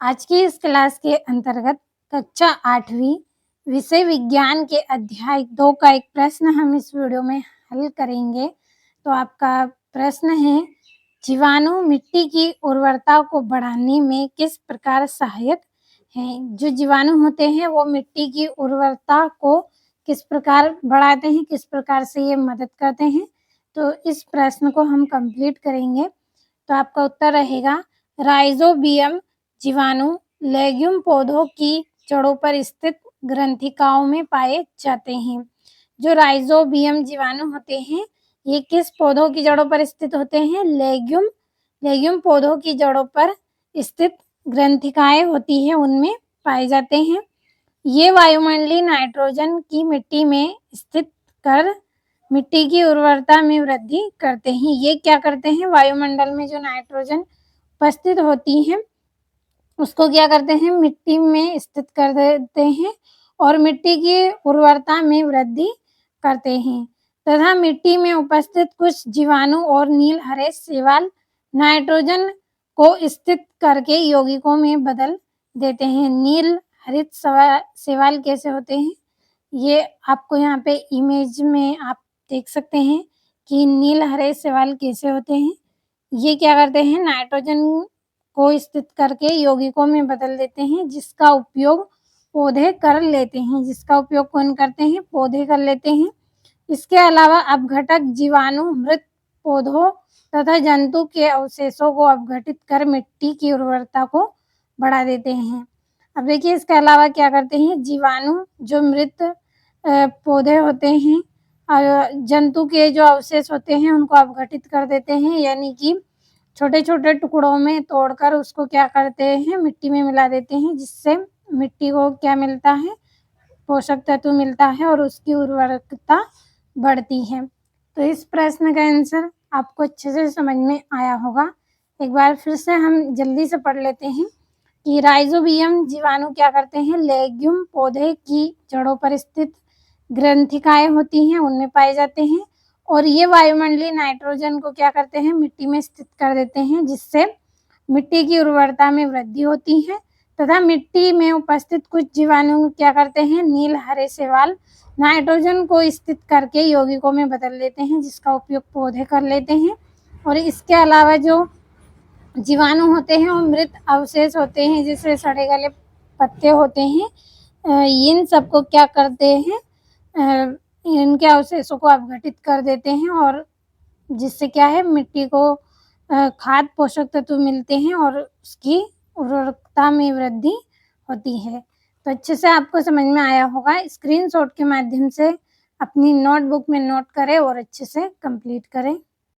आज की इस क्लास के अंतर्गत कक्षा 8वीं विषय विज्ञान के अध्याय 2 का एक प्रश्न हम इस वीडियो में हल करेंगे। तो आपका प्रश्न है, जीवाणु मिट्टी की उर्वरता को बढ़ाने में किस प्रकार सहायक हैं? जो जीवाणु होते हैं वो मिट्टी की उर्वरता को किस प्रकार बढ़ाते हैं, किस प्रकार से ये मदद करते हैं। तो इस प्रश्न को हम कंप्लीट करेंगे। तो आपका उत्तर रहेगा, राइजोबियम जीवाणु लेग्यूम पौधों की जड़ों पर स्थित ग्रंथिकाओं में पाए जाते हैं। जो राइजोबियम जीवाणु होते हैं ये किस पौधों की जड़ों पर स्थित होते हैं? लेग्यूम पौधों की जड़ों पर स्थित ग्रंथिकाएं होती है उनमें पाए जाते हैं। ये वायुमंडलीय नाइट्रोजन की मिट्टी में स्थित कर मिट्टी की उर्वरता में वृद्धि करते हैं। ये क्या करते हैं? वायुमंडल में जो नाइट्रोजन उपस्थित होती है उसको क्या करते हैं? मिट्टी में स्थित कर देते हैं और मिट्टी की उर्वरता में वृद्धि करते हैं तथा मिट्टी में उपस्थित कुछ जीवाणु और नील हरे शैवाल नाइट्रोजन को स्थित करके यौगिकों में बदल देते हैं। नील हरित शैवाल कैसे होते हैं? ये आपको यहाँ पे इमेज में आप देख सकते हैं कि नील हरे शैवाल कैसे होते हैं। ये क्या करते हैं? नाइट्रोजन को स्थित करके यौगिकों में बदल देते हैं जिसका उपयोग पौधे कर लेते हैं। जिसका उपयोग कौन करते हैं? पौधे कर लेते हैं। इसके अलावा अपघटक जीवाणु मृत पौधों तथा जंतु के अवशेषों को अपघटित कर मिट्टी की उर्वरता को बढ़ा देते हैं। अब देखिए इसके अलावा क्या करते हैं? जीवाणु जो मृत पौधे होते हैं और जंतु के जो अवशेष होते हैं उनको अपघटित कर देते हैं, यानी कि छोटे-छोटे टुकड़ों में तोड़कर उसको क्या करते हैं? मिट्टी में मिला देते हैं, जिससे मिट्टी को क्या मिलता है? पोषक तत्व मिलता है और उसकी उर्वरकता बढ़ती है। तो इस प्रश्न का आंसर आपको अच्छे से समझ में आया होगा। एक बार फिर से हम जल्दी से पढ़ लेते हैं कि राइजोबियम जीवाणु क्या करते हैं? लेग्यूम पौधे की जड़ों पर स्थित ग्रंथिकाएं होती हैं उनमें पाए जाते हैं और ये वायुमंडलीय नाइट्रोजन को क्या करते हैं? मिट्टी में स्थित कर देते हैं, जिससे मिट्टी की उर्वरता में वृद्धि होती है तथा मिट्टी में उपस्थित कुछ जीवाणु क्या करते हैं? नील हरे शैवाल नाइट्रोजन को स्थित करके यौगिकों में बदल लेते हैं, जिसका उपयोग पौधे कर लेते हैं। और इसके अलावा जो जीवाणु होते हैं वो मृत अवशेष होते हैं, जैसे सड़े गले पत्ते होते हैं, इन सबको क्या करते हैं? इनके अवशेषों को अपघटित कर देते हैं और जिससे क्या है? मिट्टी को खाद पोषक तत्व मिलते हैं और उसकी उर्वरकता में वृद्धि होती है। तो अच्छे से आपको समझ में आया होगा। स्क्रीनशॉट के माध्यम से अपनी नोटबुक में नोट करें और अच्छे से कंप्लीट करें।